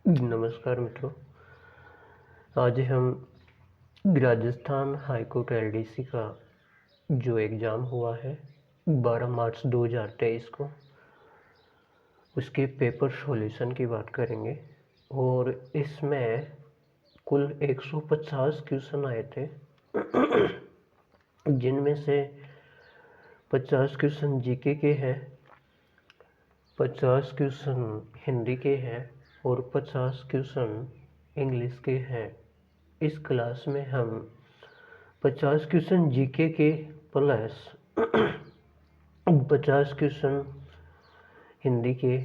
नमस्कार मित्रों। आज हम राजस्थान हाईकोर्ट एलडीसी का जो एग्ज़ाम हुआ है 12 मार्च 2023 को, उसके पेपर सॉल्यूशन की बात करेंगे। और इसमें कुल 150 क्वेश्चन आए थे जिनमें से 50 क्वेश्चन जीके के हैं, 50 क्वेश्चन हिंदी के हैं और 50 क्वेश्चन इंग्लिश के हैं। इस क्लास में हम 50 क्वेश्चन जीके के प्लस 50 क्वेश्चन हिंदी के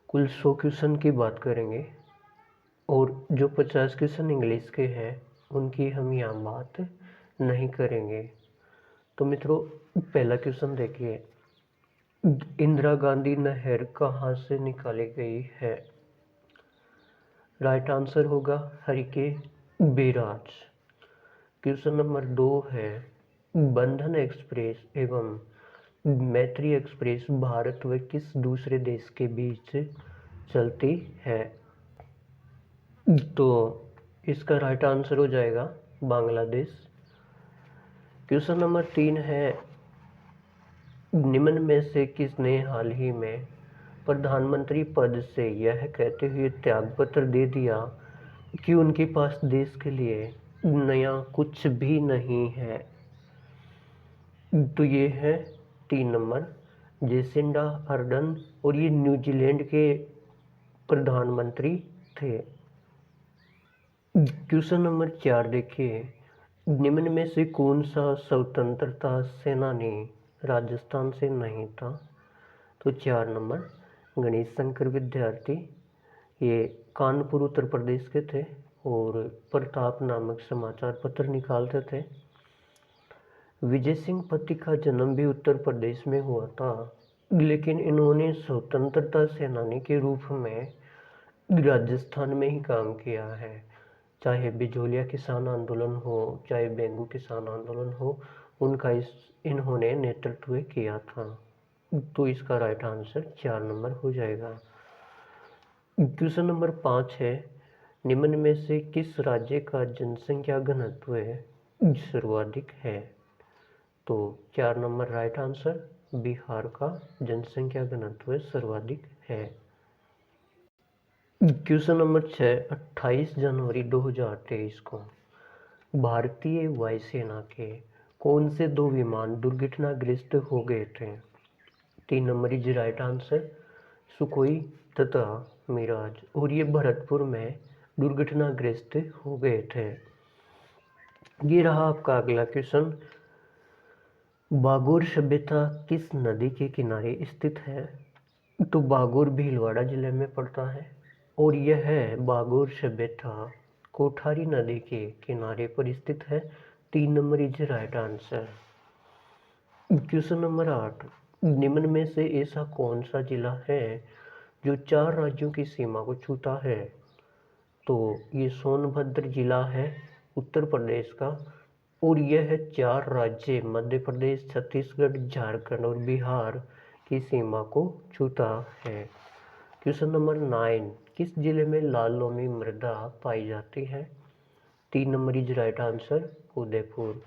कुल 100 क्वेश्चन की बात करेंगे। और जो 50 क्वेश्चन इंग्लिश के हैं उनकी हम यहाँ बात नहीं करेंगे। तो मित्रों, पहला क्वेश्चन देखिए, इंदिरा गांधी नहर कहाँ से निकाली गई है? राइट आंसर होगा हरिके बैराज। क्वेश्चन नंबर 2 है, बंधन एक्सप्रेस एवं मैत्री एक्सप्रेस भारत व किस दूसरे देश के बीच चलती है? तो इसका राइट आंसर हो जाएगा बांग्लादेश। क्वेश्चन नंबर 3 है, निम्न में से किसने हाल ही में प्रधानमंत्री पद से यह कहते हुए त्यागपत्र दे दिया कि उनके पास देश के लिए नया कुछ भी नहीं है? तो ये है 3 नंबर जेसिंडा अर्डन, और ये न्यूजीलैंड के प्रधानमंत्री थे। क्वेश्चन नंबर 4 देखिए, निम्न में से कौन सा स्वतंत्रता सेनानी राजस्थान से नहीं था? तो 4 नंबर गणेश शंकर विद्यार्थी, ये कानपुर उत्तर प्रदेश के थे और प्रताप नामक समाचार पत्र निकालते थे। विजय सिंह पति का जन्म भी उत्तर प्रदेश में हुआ था, लेकिन इन्होंने स्वतंत्रता सेनानी के रूप में राजस्थान में ही काम किया है। चाहे बिजोलिया किसान आंदोलन हो, चाहे बेंगू किसान आंदोलन हो, उनका इन्होंने नेतृत्व किया था। तो इसका राइट आंसर 4 नंबर हो जाएगा। क्वेश्चन नंबर 5 है, निम्न में से किस राज्य का जनसंख्या घनत्व सर्वाधिक है? तो 4 नंबर राइट आंसर, बिहार का जनसंख्या घनत्व सर्वाधिक है। क्वेश्चन नंबर 6, 28 जनवरी 2023 को भारतीय वायुसेना के कौन से 2 विमान दुर्घटनाग्रस्त हो गए थे? 3 number is right answer, Sukhoi तथा मिराज, और ये भरतपुर में दुर्घटनाग्रस्त हो गए थे। ये रहा आपका अगला क्वेश्चन, बागोर सभ्यता किस नदी के किनारे स्थित है? तो बागोर भीलवाड़ा जिले में पड़ता है और यह बागोर सभ्यता कोठारी नदी के किनारे पर स्थित है। 3 number is right answer. Question number 8, निम्न में से ऐसा कौन सा जिला है जो 4 राज्यों की सीमा को छूता है? तो ये सोनभद्र जिला है उत्तर प्रदेश का, और यह 4 राज्य मध्य प्रदेश, छत्तीसगढ़, झारखंड और बिहार की सीमा को छूता है। क्वेश्चन नंबर 9, किस जिले में लाल लोमी मृदा पाई जाती है? 3 number is right answer, Udaipur.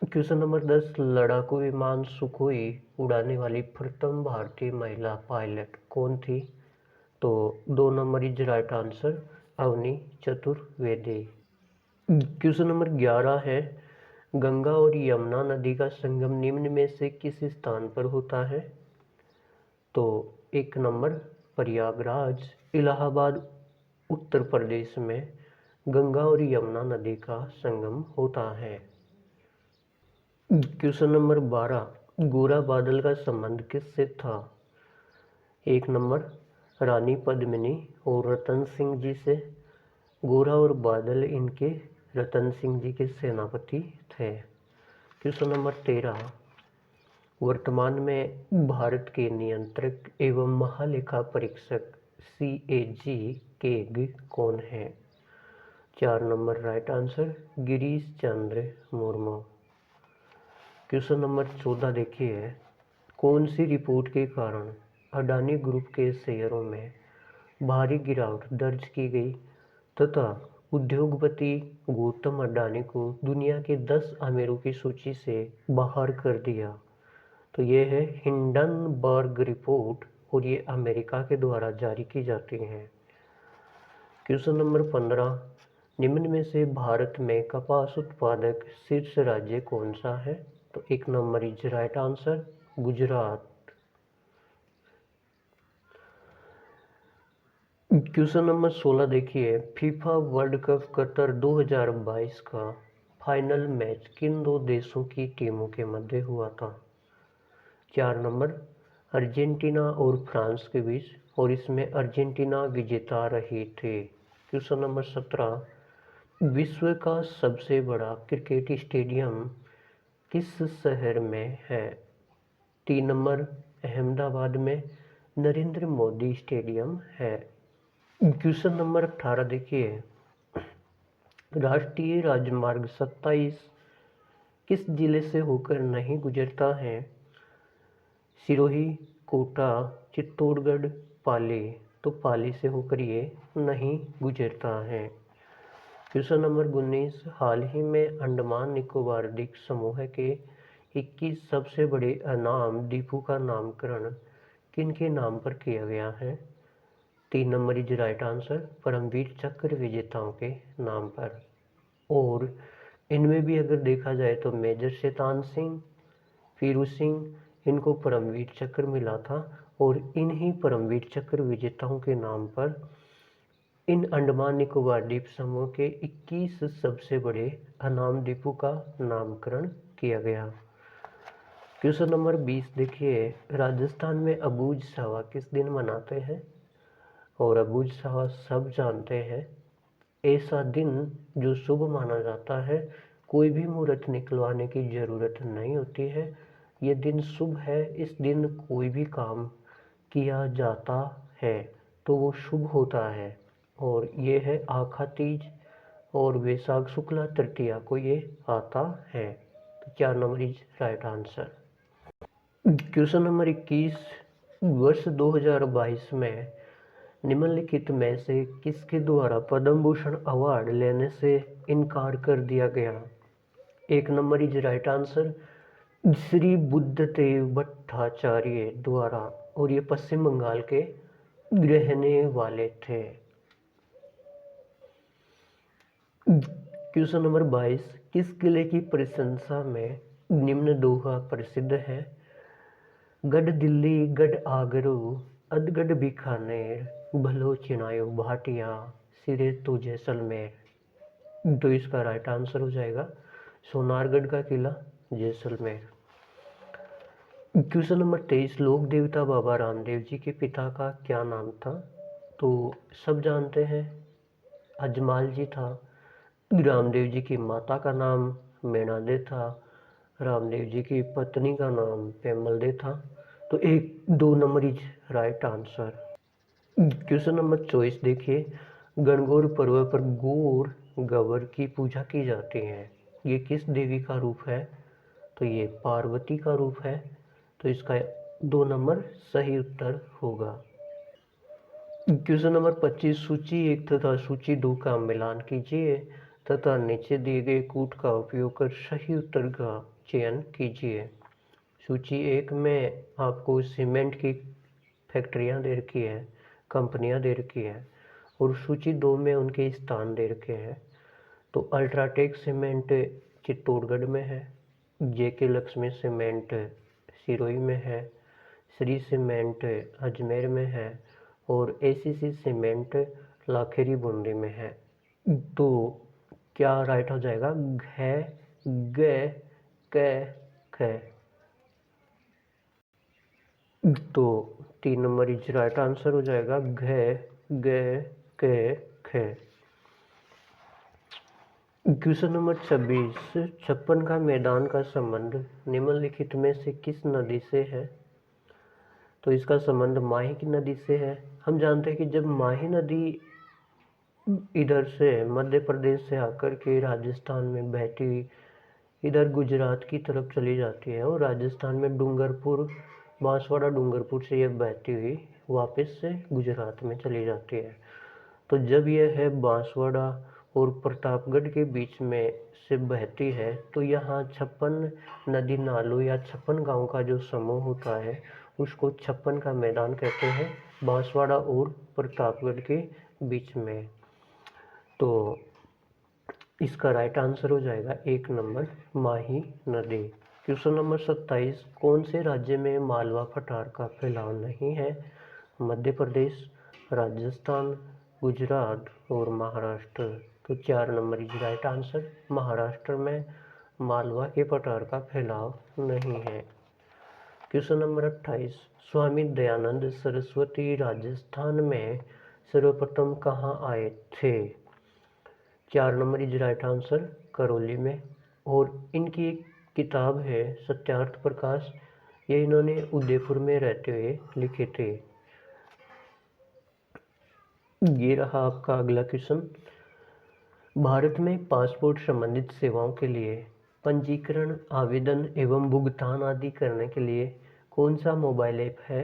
Question number 10, लड़ाकू विमान सुखोई उड़ाने वाली प्रथम भारतीय महिला पायलट कौन थी? तो 2 number is right answer, Avani Chaturvedi. Question number 11 है, गंगा और यमुना नदी का संगम निम्न में से किस स्थान पर होता है? तो 1 नंबर प्रयागराज, इलाहाबाद, उत्तर प्रदेश में गंगा और यमुना नदी का संगम होता है। क्वेश्चन नंबर 12, गोरा बादल का संबंध किससे था? 1 नंबर रानी पद्मिनी और रतन सिंह जी से। गोरा और बादल इनके रतन सिंह जी के सेनापति थे। क्वेश्चन नंबर 13, वर्तमान में भारत के नियंत्रक एवं महालेखा परीक्षक CAG केग कौन है? 4 number right answer, Girish Chandra Murmu. Question number 14 देखिए, कौन सी रिपोर्ट के कारण अडानी ग्रुप के शेयरों में भारी गिरावट दर्ज की गई तथा उद्योगपति गौतम अडानी को दुनिया के 10 अमीरों की सूची से बाहर कर दिया। तो ये है हिंडनबर्ग रिपोर्ट और ये अमेरिका के द्वारा जारी की जाती हैं। क्वेश्चन नंबर 15, निम्न में से भारत में कपास उत्पादक शीर्ष राज्य कौन सा है? तो 1 number is right answer Gujarat. Question number 16 देखिए, फीफा वर्ल्ड कप कतर 2022 का फाइनल मैच किन दो देशों की टीमों के मध्य हुआ था? 4 नंबर अर्जेंटीना और फ्रांस के बीच, और इसमें अर्जेंटीना विजेता रही थी। क्वेश्चन नंबर 17, विश्व का सबसे बड़ा क्रिकेट स्टेडियम किस शहर में है? 3 नंबर अहमदाबाद में नरेंद्र मोदी स्टेडियम है। क्वेश्चन नंबर 18 देखिए, राष्ट्रीय राजमार्ग 27 किस जिले से होकर नहीं गुजरता है? सिरोही, कोटा, चित्तौड़गढ़, पाली। तो पाली से होकर ये नहीं गुजरता है। क्वेश्चन नंबर 19, हाल ही में अंडमान निकोबार द्वीप समूह के 21 सबसे बड़े अनाम द्वीपों का नामकरण किनके नाम पर किया गया है? 3 number is right answer Paramvir Chakra विजेताओं के नाम पर। और इनमें भी अगर देखा जाए तो मेजर शैतान सिंह, वीरू सिंह, इनको परमवीर चक्र मिला था और इन्हीं परमवीर चक्र विजेताओं के नाम पर इन अंडमान निकोबार द्वीप समूह के 21 सबसे बड़े अनाम द्वीपों का नामकरण किया गया। क्वेश्चन नंबर 20 देखिए, राजस्थान में अबूझ सावा किस दिन मनाते हैं? और अबूझ सावा सब जानते हैं, ऐसा दिन जो शुभ माना जाता है, कोई भी मुहूर्त निकलवाने की ज़रूरत नहीं होती है। ये दिन शुभ है, इस दिन कोई भी काम किया जाता है तो वो शुभ होता है। और ये है आखा तीज और वैशाख शुक्ला तृतीया को ये आता है। तो 4 number is right answer. Question number 21, वर्ष 2022 में निम्नलिखित में से किसके द्वारा पद्म भूषण अवार्ड लेने से इनकार कर दिया गया? 1 number is right answer Shri Buddhadeb Bhattacharya द्वारा, और ये पश्चिम बंगाल के रहने वाले थे। क्वेश्चन नंबर 22, किस किले की प्रशंसा में निम्न दोहा प्रसिद्ध है? गढ़ दिल्ली, गढ़ आगरू, अदगढ़ बीकानेर, भलो चिनायो भाटिया, सिरे तो जैसलमेर। तो इसका राइट आंसर हो जाएगा सोनारगढ़ का किला जैसलमेर। क्वेश्चन नंबर 23, लोक देवता बाबा रामदेव जी के पिता का क्या नाम था? तो सब जानते हैं अजमाल जी था। रामदेव जी की माता का नाम मीणा दे था। रामदेव जी की पत्नी का नाम पेमल दे था। तो 2 number is right answer. Question number 24 देखिए, गणगौर पर्व पर गौर गवर की पूजा की जाती है, ये किस देवी का रूप है? तो ये पार्वती का रूप है। तो इसका 2 नंबर सही उत्तर होगा। क्वेश्चन नंबर 25, सूची 1 तथा सूची 2 का मिलान कीजिए तथा नीचे दिए गए कूट का उपयोग कर सही उत्तर का चयन कीजिए। सूची 1 में आपको सीमेंट की फैक्ट्रियां दे रखी है, कंपनियां दे रखी है, और सूची 2 में उनके स्थान दे रखे हैं। तो अल्ट्राटेक सीमेंट चित्तौड़गढ़ में है, जेके लक्ष्मी सीमेंट सिरोही में है, श्री सीमेंट अजमेर में है, और एसीसी सीमेंट लाखेरी बूंदी में है। तो क्या राइट हो जाएगा? घ ग क ख। तो 3 नंबर इज राइट आंसर हो जाएगा घ ग क ख। क्वेश्चन नंबर 26, 56 का मैदान का संबंध निम्नलिखित में से किस नदी से है? तो इसका संबंध माही की नदी से है। हम जानते हैं कि जब माही नदी इधर से मध्य प्रदेश से आकर के राजस्थान में बहती हुई इधर गुजरात की तरफ चली जाती है, और राजस्थान में डूंगरपुर, बांसवाड़ा डूंगरपुर से यह बहती हुई वापस से गुजरात में चली जाती है। तो जब यह है बांसवाड़ा और प्रतापगढ़ के बीच में से बहती है तो यहाँ 56 नदी नालों या 56 गांव का जो समूह होता है उसको 56 का मैदान कहते हैं, बांसवाड़ा और प्रतापगढ़ के बीच में। तो इसका राइट आंसर हो जाएगा 1 नंबर माही नदी। क्वेश्चन नंबर 27, कौन से राज्य में मालवा पठार का फैलाव नहीं है? मध्य प्रदेश, राजस्थान, गुजरात और महाराष्ट्र। तो 4 number is right answer. Maharashtra में मालवा के पठार का फैलाव नहीं है। क्वेश्चन नंबर 28, स्वामी दयानंद सरस्वती राजस्थान में सर्वप्रथम कहाँ आए थे? 4 number is right answer, Karauli में। और इनकी एक किताब है सत्यार्थ प्रकाश, ये इन्होंने उदयपुर में रहते हुए लिखे थे। ये रहा आपका अगला क्वेश्चन। भारत में पासपोर्ट संबंधित सेवाओं के लिए पंजीकरण, आवेदन एवं भुगतान आदि करने के लिए कौन सा मोबाइल ऐप है?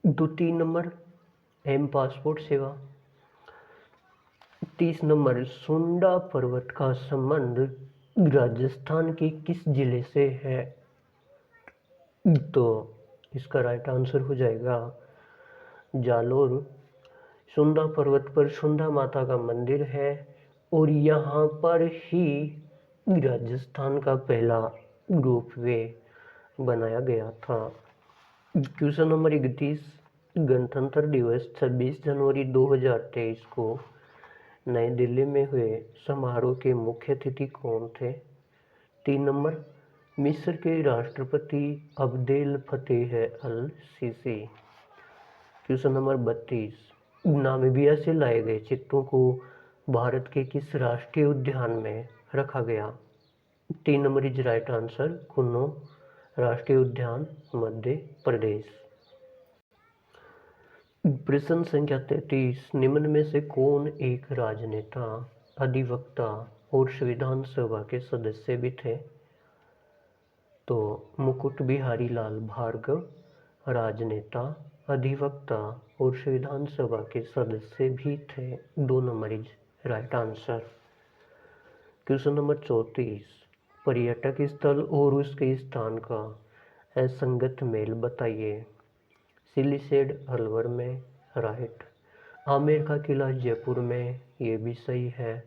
3 नंबर एम पासपोर्ट सेवा। 30 नंबर, सुंडा पर्वत का संबंध राजस्थान के किस जिले से है? तो इसका राइट आंसर हो जाएगा जालोर। सुंडा पर्वत पर सुंडा माता का मंदिर है और यहाँ पर ही राजस्थान का पहला रोपवे बनाया गया था। क्वेश्चन नंबर 31, गणतंत्र दिवस 26 जनवरी 2023 को नई दिल्ली में हुए समारोह के मुख्य अतिथि कौन थे? 3 नंबर, मिस्र के राष्ट्रपति अब्देल फतेह अल सीसी। क्वेश्चन नंबर 32, नामीबिया से लाए गए चित्तों को भारत के किस राष्ट्रीय उद्यान में रखा गया? 3 number is right answer, Kunno राष्ट्रीय उद्यान, मध्य प्रदेश। प्रश्न संख्या 33, निम्न में से कौन एक राजनेता, अधिवक्ता और संविधान सभा के सदस्य भी थे? तो मुकुट बिहारी लाल भार्गव राजनेता, अधिवक्ता और संविधान सभा के सदस्य भी थे। 2 number is right answer. Question number 34, पर्यटक स्थल और उसके स्थान का असंगत मेल बताइए। सिलीसेड अलवर में, राइट। आमेर का किला जयपुर में, ये भी सही है।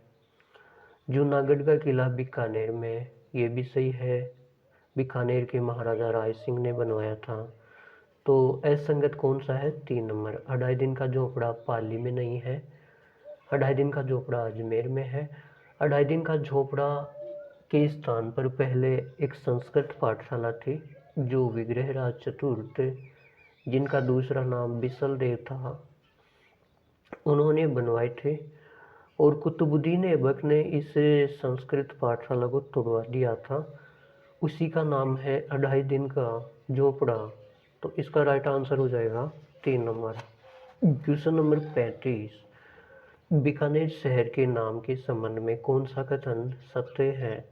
जूनागढ़ का किला बीकानेर में, ये भी सही है, बीकानेर के महाराजा राय सिंह ने बनवाया था। तो असंगत कौन सा है? 3 नंबर। 2.5 दिन का झोपड़ा पाली में नहीं है, 2.5 दिन का झोपड़ा अजमेर में है। 2.5 दिन का झोपड़ा के स्थान पर पहले एक संस्कृत पाठशाला थी जो विग्रहराज चतुर्थ, जिनका दूसरा नाम बिसल देव था, उन्होंने बनवाए थे। और कुतुबुद्दीन ऐबक ने इस संस्कृत पाठशाला को तोड़वा दिया था, उसी का नाम है 2.5 दिन का झोपड़ा। तो इसका राइट आंसर हो जाएगा 3 नंबर। क्वेश्चन नंबर 35, बीकानेर शहर के नाम के संबंध में कौन सा कथन सत्य है?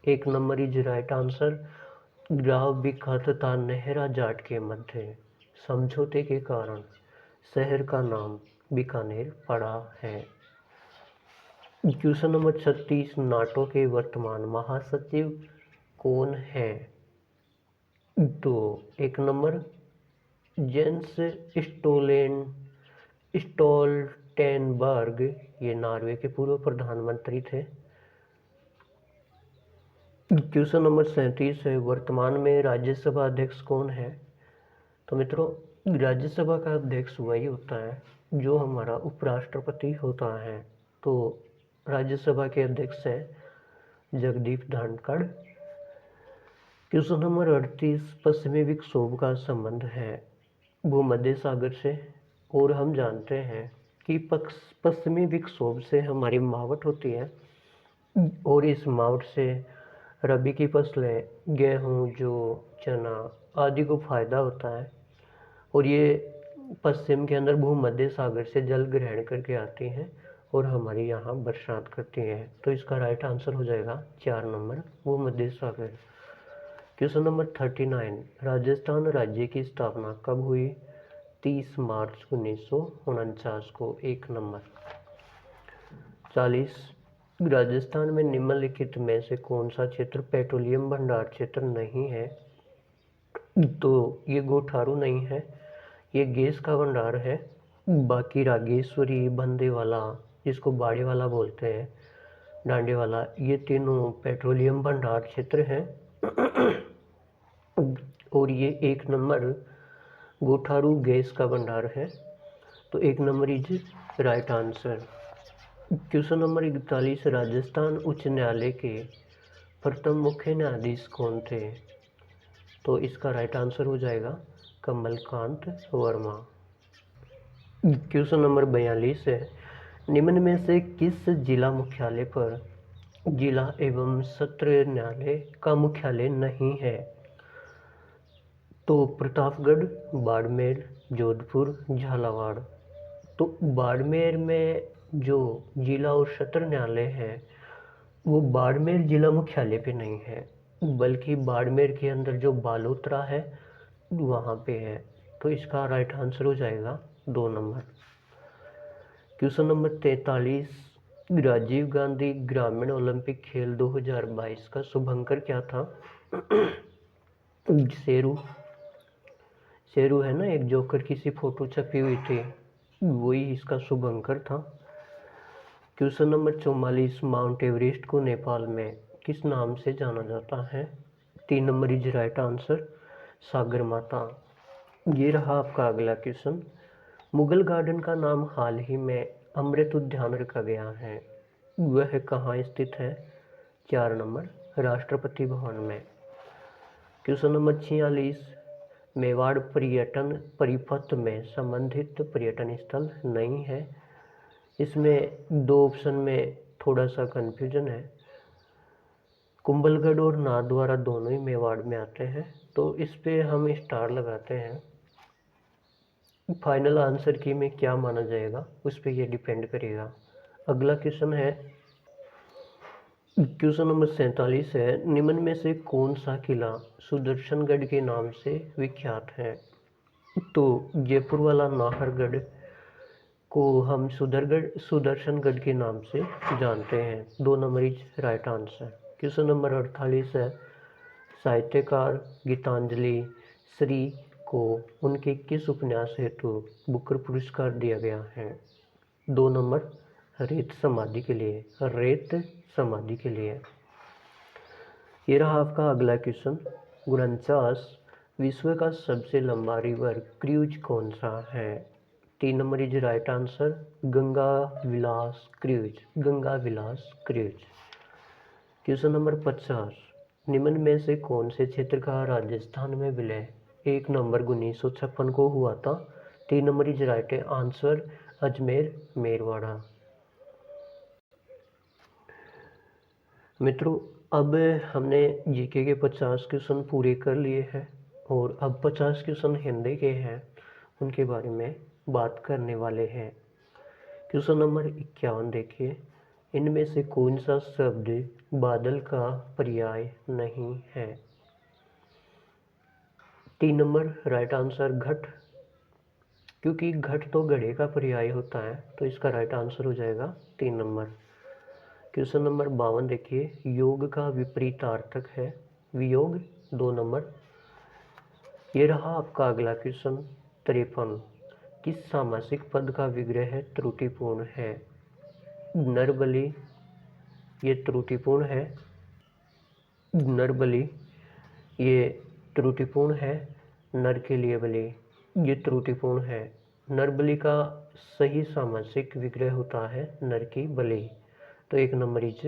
1 नंबर इज राइट आंसर, ग्राव बीका तथा नेहरा जाट के मध्य समझौते के कारण शहर का नाम बीकानेर पड़ा है। क्वेश्चन नंबर 36, नाटो के वर्तमान महासचिव कौन है? तो 1 नंबर जेंस स्टोल्टेनबर्ग, ये नॉर्वे के पूर्व प्रधानमंत्री थे। क्वेश्चन नंबर 37 है, वर्तमान में राज्यसभा अध्यक्ष कौन है? तो मित्रों, राज्यसभा का अध्यक्ष वही होता है जो हमारा उपराष्ट्रपति होता है। तो राज्यसभा के अध्यक्ष हैं जगदीप धनखड़। क्वेश्चन नंबर 38, पश्चिमी विक्षोभ का संबंध है भूमध्य सागर से, और हम जानते हैं कि पश्चिमी विक्षोभ से हमारी मावट होती है और इस मावट से रबी की फसलें, गेहूँ, जौ, चना आदि को फायदा होता है। और ये पश्चिम के अंदर भूमध्य सागर से जल ग्रहण करके आती हैं और हमारे यहाँ बरसात करती हैं। तो इसका राइट आंसर हो जाएगा 4 नंबर, भूमध्य सागर। क्वेश्चन नंबर 39, राजस्थान राज्य की स्थापना कब हुई? 30 मार्च 1949 को। 1 नंबर। 40 राजस्थान में निम्नलिखित में से कौन सा क्षेत्र पेट्रोलियम भंडार क्षेत्र नहीं है? तो ये गोठारू नहीं है, ये गैस का भंडार है। बाकी रागेश्वरी, बंदेवाला, जिसको बाड़े वाला बोलते हैं, डांडे वाला, ये तीनों पेट्रोलियम भंडार क्षेत्र हैं। और ये 1 नंबर गोठारू गैस का भंडार है। तो 1 number is right answer. Question number 41, Rajasthan उच्च न्यायालय के प्रथम मुख्य न्यायाधीश कौन थे? तो इसका राइट आंसर हो जाएगा कमलकांत वर्मा। क्वेश्चन नंबर 42 है, निम्न में से किस जिला मुख्यालय पर जिला एवं सत्र न्यायालय का मुख्यालय नहीं है? तो प्रतापगढ़, बाड़मेर, जोधपुर, झालावाड़। तो बाड़मेर में जो जिला और सत्र न्यायालय है वो बाड़मेर जिला मुख्यालय पे नहीं है, बल्कि बाड़मेर के अंदर जो बालोतरा है वहाँ पे है। तो इसका राइट आंसर हो जाएगा 2 number. Question number 43, Rajiv Gandhi ग्रामीण ओलंपिक खेल 2022 का शुभंकर क्या था? शेरू। शेरू है ना, एक जोकर की सी फोटो छपी हुई थी, वही इसका शुभंकर था। क्वेश्चन नंबर 44, माउंट एवरेस्ट को नेपाल में किस नाम से जाना जाता है? 3 नंबर इज राइट आंसर, सागर माता। ये रहा आपका अगला क्वेश्चन। मुगल गार्डन का नाम हाल ही में अमृत उद्यान रखा गया है, वह कहाँ स्थित है? 4 नंबर, राष्ट्रपति भवन में। क्वेश्चन नंबर 46, मेवाड़ पर्यटन परिपथ में संबंधित पर्यटन स्थल नहीं है। इसमें 2 ऑप्शन में थोड़ा सा कन्फ्यूजन है। कुंभलगढ़ और नाथद्वारा दोनों ही मेवाड़ में आते हैं, तो इस पे हम स्टार लगाते हैं। फाइनल आंसर की में क्या माना जाएगा उस पर यह डिपेंड करेगा। अगला क्वेश्चन है, क्वेश्चन नंबर 47 है, निम्न में से कौन सा किला सुदर्शनगढ़ के नाम से विख्यात है? तो जयपुर वाला नाहरगढ़ को हम सुदर्शनगढ़ के नाम से जानते हैं। 2 number is right answer. Question number 48 है, साहित्यकार गीतांजलि श्री को उनके किस उपन्यास हेतु बुकर पुरस्कार दिया गया है? 2 नंबर, रेत समाधि के लिए। रेत समाधि के लिए। ये रहा आपका अगला क्वेश्चन। 49, विश्व का सबसे लंबा रिवर क्रूज कौन सा है? 3 number is right answer, Ganga Vilas cruise. Ganga Vilas cruise. Question number 50, निम्न में से कौन से क्षेत्र का राजस्थान में विलय 1 नवंबर 1956 को हुआ था? 3 number is right answer, Ajmer Merwara. मित्रों, अब हमने जीके के 50 क्वेश्चन पूरे कर लिए हैं और अब 50 क्वेश्चन हिंदी के हैं, उनके बारे में बात करने वाले हैं। क्वेश्चन नंबर 51 देखिए, इनमें से कौन सा शब्द बादल का पर्याय नहीं है? 3 नंबर राइट आंसर, घट, क्योंकि घट तो घड़े का पर्याय होता है, तो इसका राइट आंसर हो जाएगा 3 नंबर। क्वेश्चन नंबर 52 देखिए, योग का विपरीतार्थक है वियोग। 2 नंबर। ये रहा आपका अगला क्वेश्चन। 53, किस सामासिक पद का विग्रह त्रुटिपूर्ण है? नरबली, ये त्रुटिपूर्ण है। नरबली, ये त्रुटिपूर्ण है। नर के लिए बलि, ये त्रुटिपूर्ण है। नरबली का सही सामासिक विग्रह होता है नर की बलि, तो 1 number is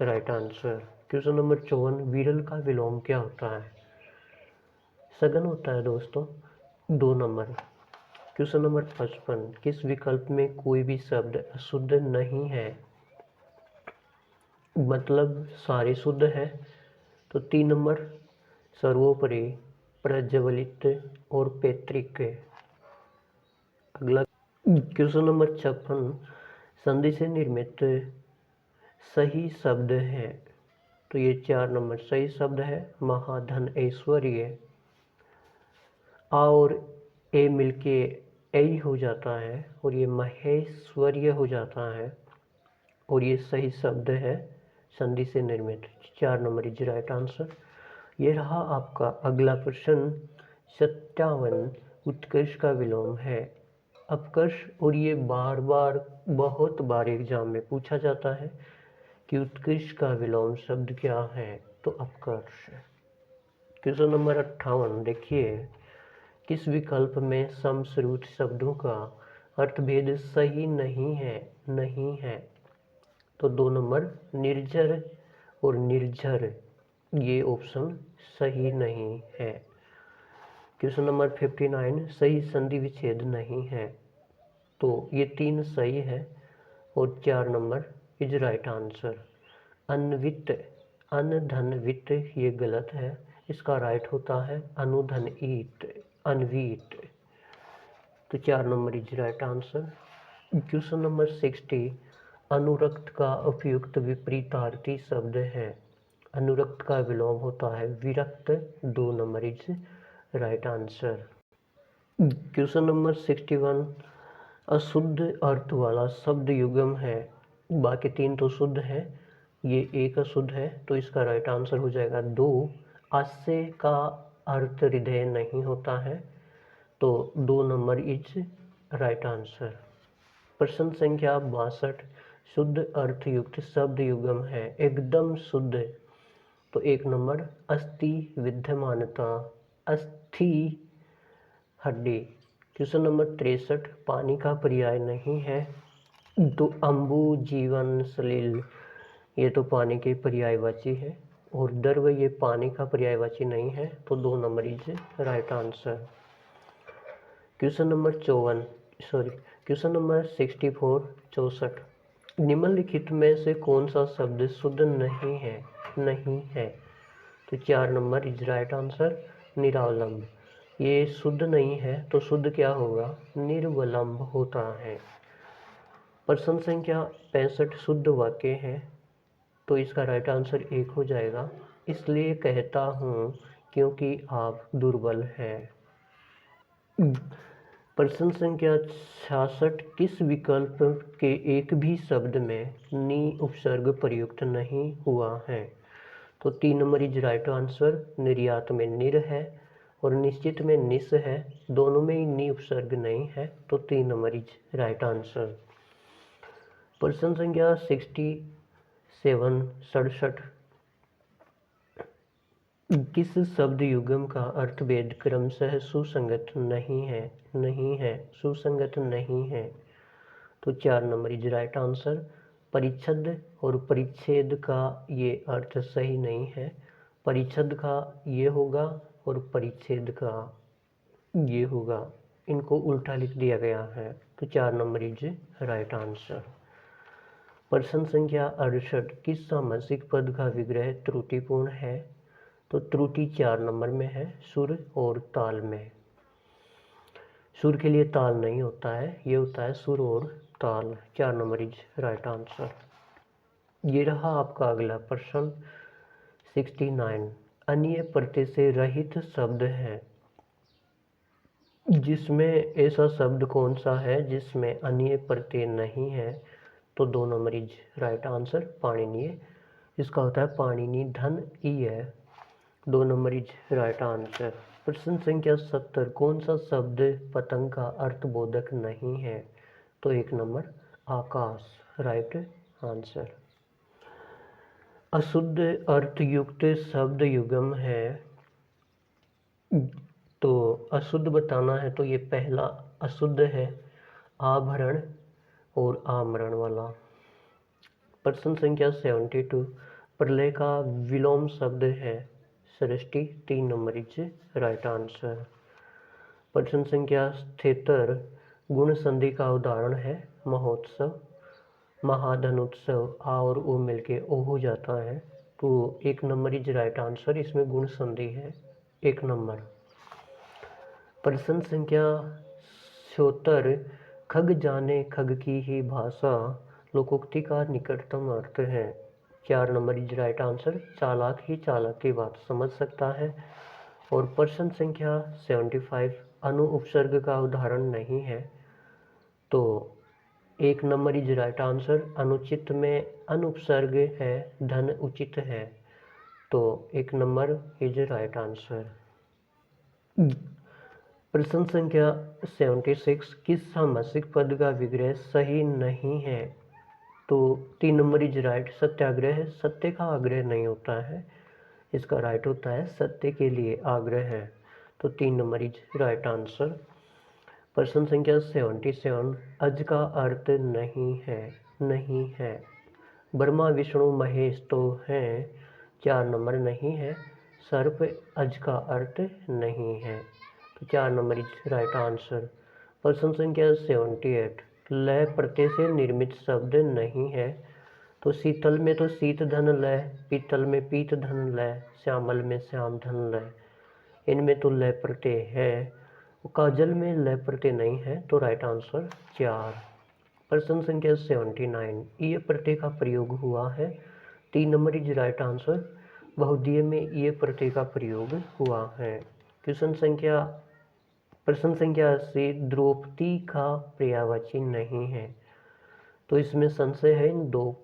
right answer. Question number 54, विरल का विलोम क्या होता है? सघन होता है दोस्तों। 2 नंबर। क्वेश्चन नंबर 55, किस विकल्प में कोई भी शब्द अशुद्ध नहीं है? मतलब सारे शुद्ध है, तो 3 नंबर, सर्वोपरि, प्रज्वलित और पैतृक। अगला क्वेश्चन नंबर 56, संधि से निर्मित सही शब्द है, तो ये 4 नंबर सही शब्द है, महाधन ऐश्वर्य। आ और ए मिलके ऐ हो जाता है और ये महेश्वर्य हो जाता है और ये सही शब्द है संधि से निर्मित। 4 नंबर इज राइट आंसर। ये रहा आपका अगला प्रश्न 57। उत्कर्ष का विलोम है अपकर्ष। और ये बार बार बहुत बार एग्जाम में पूछा जाता है कि उत्कृष्ट का विलोम शब्द क्या है, तो अपकर्ष। क्वेश्चन नंबर 58 देखिए, किस विकल्प में समश्रुत शब्दों का अर्थभेद सही नहीं है? तो 2 नंबर निर्जर और निर्झर, ये ऑप्शन सही नहीं है। क्वेश्चन नंबर 59 सही संधि विच्छेद नहीं है, तो ये 3 सही है और 4 नंबर इज राइट आंसर। अन्वित, अन धन वित्त, ये गलत है, इसका राइट होता है अनुधन ईट, अनवीट। तो 4 number is right answer. Question number 60 अनुरक्त का उपयुक्त विपरीतार्थी शब्द है। अनुरक्त का विलोम होता है विरक्त। 2 number is right answer. Question number 61 अशुद्ध अर्थ वाला शब्द युग्म है। बाकी 3 तो शुद्ध है, ये एक अशुद्ध है, तो इसका राइट आंसर हो जाएगा 2। आस्य का अर्थ हृदय नहीं होता है, तो 2 नंबर इज राइट आंसर। प्रश्न संख्या 62 शुद्ध अर्थयुक्त शब्द युग्म है एकदम शुद्ध, तो 1 नंबर अस्थि विद्यमानता, अस्थि हड्डी। क्वेश्चन नंबर 63 पानी का पर्याय नहीं है, तो अम्बु जीवन सलील, ये तो पानी के पर्यायवाची है, और द्रव ये पानी का पर्यायवाची नहीं है, तो 2 number is right answer. Question number 64 निम्नलिखित में से कौन सा शब्द शुद्ध नहीं है? तो 4 नंबर इज राइट आंसर निरावलंब। ये शुद्ध नहीं है, तो शुद्ध क्या होगा? निर्वलंब होता है। प्रश्न संख्या 65 शुद्ध वाक्य है, तो इसका राइट आंसर 1 हो जाएगा। इसलिए कहता हूँ क्योंकि आप दुर्बल हैं। प्रश्न संख्या 66 किस विकल्प के एक भी शब्द में नि उपसर्ग प्रयुक्त नहीं हुआ है? तो 3 नंबर इज राइट आंसर। निर्यात में निर है और निश्चित में निस है, दोनों में ही नि उपसर्ग नहीं है, तो 3 नंबर इज राइट आंसर। प्रश्न संख्या 67 किस शब्द युग्म का अर्थभेद क्रमशः सुसंगत नहीं है, सुसंगत नहीं है, तो 4 नंबर इज राइट आंसर। परिच्छद और परिच्छेद का ये अर्थ सही नहीं है, परिच्छद का ये होगा और परिच्छेद का ये होगा, इनको उल्टा लिख दिया गया है, तो 4 नंबर इज राइट आंसर। प्रश्न संख्या 68 किस सामासिक पद का विग्रह त्रुटिपूर्ण है? तो त्रुटि 4 नंबर में है, सुर और ताल में। सुर के लिए ताल नहीं होता है, ये होता है सुर और ताल। 4 नंबर इज राइट आंसर। ये रहा आपका अगला प्रश्न 69 अन्य प्रत्यय से रहित शब्द है, जिसमें ऐसा शब्द कौन सा है जिसमें अन्य प्रत्यय नहीं है? तो 2 नंबर इज राइट आंसर पाणिनीय, इसका होता है पाणिनि धन ई है, 2 नंबर इज राइट आंसर। प्रश्न संख्या 70 कौन सा शब्द पतंग का अर्थबोधक नहीं है? तो 1 नंबर आकाश, राइट आंसर। अशुद्ध अर्थयुक्त शब्द युग्म है, तो अशुद्ध बताना है, तो ये पहला अशुद्ध है आभरण और आमरण वाला। प्रश्न संख्या 72 प्रलय का विलोम शब्द है सृष्टि, 3 नंबर इज राइट आंसर। प्रश्न संख्या 73 गुण संधि का उदाहरण है महोत्सव, महाधनोत्सव, आ और ओ मिलके ओ हो जाता है, तो 1 नंबर इज राइट आंसर, इसमें गुण संधि है 1 नंबर। प्रश्न संख्या 76 खग जाने खग की ही भाषा लोकोक्ति का निकटतम अर्थ है, 4 नंबर इज राइट आंसर। चालाक ही चालाक की बात समझ सकता है। और प्रश्न संख्या 75 अनु उपसर्ग का उदाहरण नहीं है, तो 1 नंबर इज राइट आंसर। अनुचित में अनुपसर्ग है, धन उचित है, तो 1 नंबर इज राइट आंसर। प्रश्न संख्या 76, किस सामासिक पद का विग्रह सही नहीं है? तो 3 नंबर इज राइट, सत्याग्रह है, सत्य का आग्रह नहीं होता है, इसका राइट होता है सत्य के लिए आग्रह है, तो 3 नंबर इज राइट आंसर। प्रश्न संख्या 77, अज का अर्थ नहीं है, नहीं है। ब्रह्मा विष्णु महेश तो हैं, 4 नंबर नहीं है, सर्प अज का अर्थ नहीं है, तो 4 नंबर इज राइट आंसर। प्रश्न संख्या 78, लय प्रत्यय से निर्मित शब्द नहीं है, तो शीतल में तो शीत धन लय, पीतल में पीत धन लय, श्यामल में श्याम धन लय, इनमें तो लय प्रत्यय है, काजल में लय प्रत्यय नहीं है, तो राइट आंसर 4। प्रश्न संख्या 79, ये प्रत्यय का प्रयोग हुआ है, 3 नंबर इज राइट आंसर। बहुधीय में ये प्रत्यय का प्रयोग हुआ है। प्रश्न संख्या 80, द्रौपदी का पर्यायवाची नहीं है, तो इसमें संशय है इन 2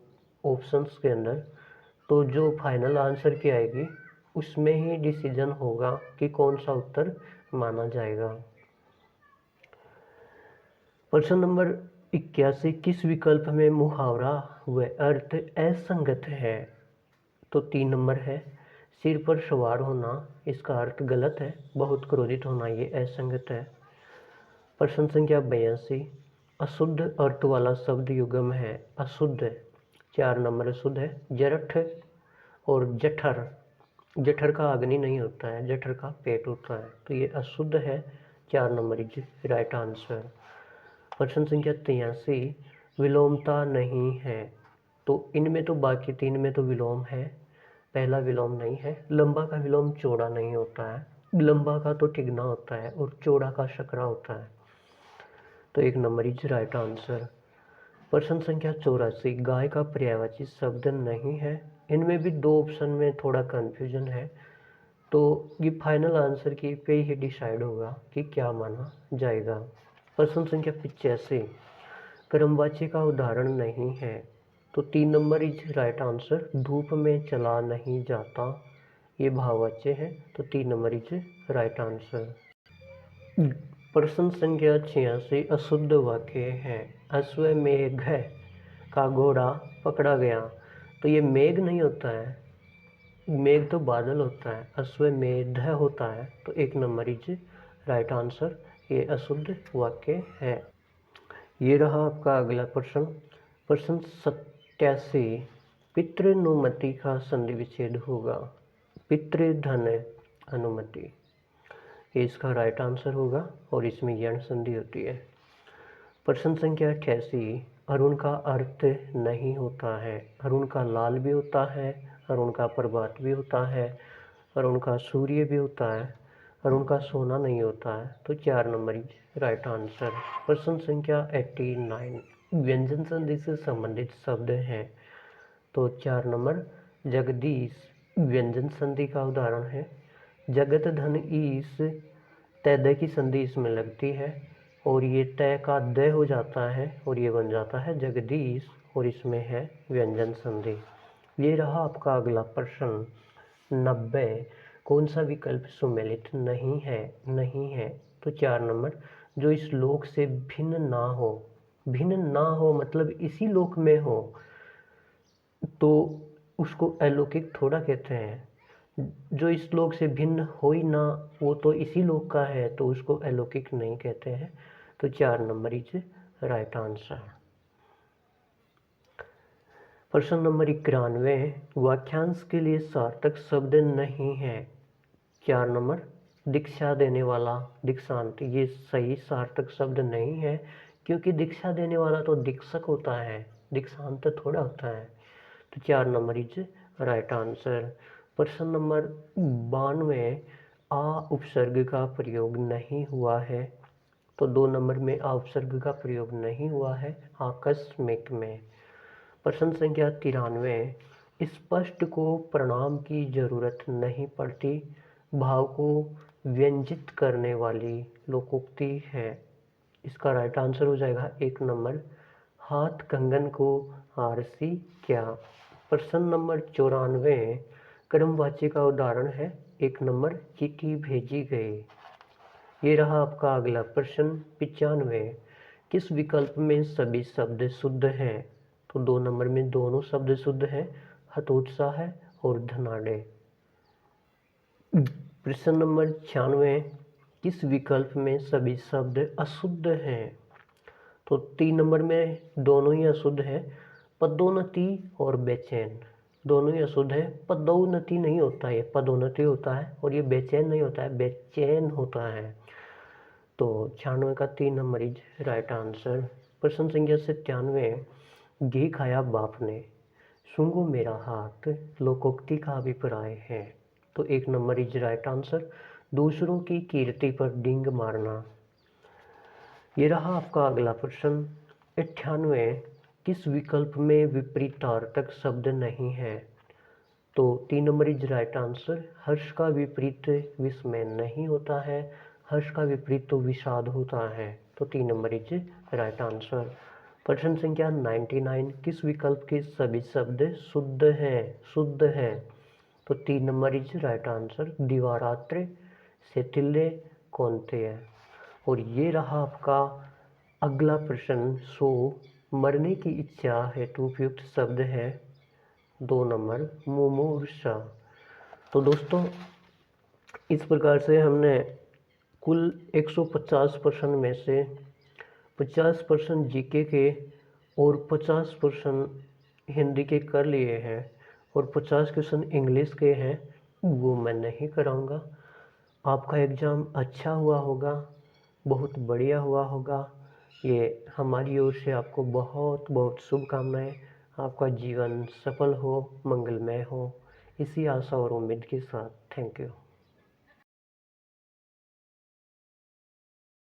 ऑप्शंस के अंदर, तो जो फाइनल आंसर की आएगी उसमें ही डिसीजन होगा कि कौन सा उत्तर माना जाएगा। प्रश्न नंबर 81, किस विकल्प में मुहावरा व अर्थ असंगत है? तो 3 नंबर है, सिर पर सवार होना, इसका अर्थ गलत है, बहुत क्रोधित होना ये असंगत है। प्रश्न संख्या 82, अशुद्ध अर्थ वाला शब्द युग्म है, अशुद्ध, 4 नंबर शुद्ध है, जरठ और जठर, जठर का अग्नि नहीं होता है, जठर का पेट होता है, तो ये अशुद्ध है, 4 नंबर इज राइट आंसर। प्रश्न संख्या 83, विलोमता नहीं है, तो इनमें तो बाकी 3 में तो विलोम है, पहला विलोम नहीं है, लंबा का विलोम चौड़ा नहीं होता है, लंबा का तो टिगना होता है और चौड़ा का शकरा होता है, तो 1 नंबर इज राइट आंसर। प्रश्न संख्या 84, गाय का पर्यायवाची शब्द नहीं है, इनमें भी 2 ऑप्शन में थोड़ा कंफ्यूजन है, तो ये फाइनल आंसर की पे ही डिसाइड होगा कि क्या माना जाएगा। प्रश्न संख्या 85, कर्मवाच्य का उदाहरण नहीं है, तो 3 नंबर इज राइट आंसर। धूप में चला नहीं जाता, ये भाववाच्य है, तो 3 नंबर इज राइट आंसर। प्रश्न संख्या 86, अशुद्ध वाक्य है, अश्वमेघ का घोड़ा पकड़ा गया, तो ये मेघ नहीं होता है, मेघ तो बादल होता है, अश्वमेध होता है, तो 1 नंबर इज राइट आंसर, ये अशुद्ध वाक्य है। ये रहा आपका अगला प्रश्न। प्रश्न 87, पितृनुमति का संधि विच्छेद होगा, पितृधन अनुमति, ये इसका राइट आंसर होगा और इसमें यण संधि होती है। प्रश्न संख्या 88, अरुण का अर्थ नहीं होता है, अरुण का लाल भी होता है, अरुण का प्रभात भी होता है, अरुण का सूर्य भी होता है, अरुण का सोना नहीं होता है, तो 4 नंबर इज राइट आंसर। प्रश्न संख्या 89, व्यंजन संधि से संबंधित शब्द हैं, तो 4 नंबर जगदीश व्यंजन संधि का उदाहरण है, जगत धन ईश, तय की संधि इसमें लगती है और ये तय का द हो जाता है और ये बन जाता है जगदीश और इसमें है व्यंजन संधि। ये रहा आपका अगला प्रश्न। 90, कौन सा विकल्प सुमेलित नहीं है, नहीं है, तो 4 नंबर, जो इस लोक से भिन्न ना हो, भिन्न ना हो मतलब इसी लोक में हो, तो उसको अलौकिक थोड़ा कहते हैं, जो इस लोक से भिन्न हो ही ना, वो तो इसी लोक का है, तो उसको अलौकिक नहीं कहते हैं, तो 4 नंबर इज राइट आंसर। प्रश्न नंबर 91, वाक्यांश के लिए सार्थक शब्द नहीं है, 4 नंबर दीक्षा देने वाला, दीक्षांत, ये सही सार्थक शब्द नहीं है, क्योंकि दीक्षा देने वाला तो दीक्षक होता है, दीक्षांत थोड़ा होता है, तो 4 नंबर इज राइट आंसर। प्रश्न नंबर 92, आ उपसर्ग का प्रयोग नहीं हुआ है, तो 2 नंबर में आ उपसर्ग का प्रयोग नहीं हुआ है, आकस्मिक में। प्रश्न संख्या 93, स्पष्ट को प्रणाम की जरूरत नहीं पड़ती, भाव को व्यंजित करने वाली लोकोक्ति है। इसका राइट आंसर हो जाएगा 1 नंबर, हाथ कंगन को आरसी क्या। प्रश्न नंबर 94 कर्मवाची का उदाहरण है। 1 नंबर, चिट्ठी भेजी गई। ये रहा आपका अगला प्रश्न 95, किस विकल्प में सभी शब्द शुद्ध हैं? तो 2 नंबर में दोनों शब्द शुद्ध हैं, हतोत्साह है और धनाढ्य। प्रश्न नंबर 96, किस विकल्प में सभी शब्द अशुद्ध हैं? तो 3 नंबर में दोनों ही अशुद्ध है, पदोन्नति और बेचैन दोनों ही अशुद्ध है। पदोन्नति नहीं होता है, पदोन्नति होता है, और ये बेचैन नहीं होता है, बेचैन होता है। तो 96 का 3 नंबर इज राइट आंसर। प्रश्न संख्या 97, घी खाया बाप ने, सूंघो मेरा हाथ, लोकोक्ति का अभिप्राय है। तो 1 नंबर इज राइट आंसर, दूसरों की कीर्ति पर डींग मारना। ये रहा आपका अगला प्रश्न 98, किस विकल्प में विपरीतार्थक शब्द नहीं है? तो 3 नंबर इज राइट आंसर, हर्ष का विपरीत विस्मय नहीं होता है, हर्ष का विपरीत तो विषाद होता है। तो 3 नंबर इज राइट आंसर। प्रश्न संख्या 99, किस विकल्प के सभी शब्द शुद्ध है? तो 3 नंबर इज राइट आंसर, दिवारात्र, शैथिल्य, कौन्तेय। और ये रहा आपका अगला प्रश्न 100, मरने की इच्छा हेतु उपयुक्त शब्द है। 2 नंबर, मुमूर्षा। तो दोस्तों, इस प्रकार से हमने कुल 150 प्रश्न में से 50 प्रश्न जीके के और 50 प्रश्न हिंदी के कर लिए हैं, और 50 क्वेश्चन इंग्लिश के हैं, वो मैं नहीं कराऊंगा। आपका एग्ज़ाम अच्छा हुआ होगा, बहुत बढ़िया हुआ होगा। ये हमारी ओर से आपको बहुत बहुत शुभकामनाएं। आपका जीवन सफल हो, मंगलमय हो, इसी आशा और उम्मीद के साथ थैंक यू।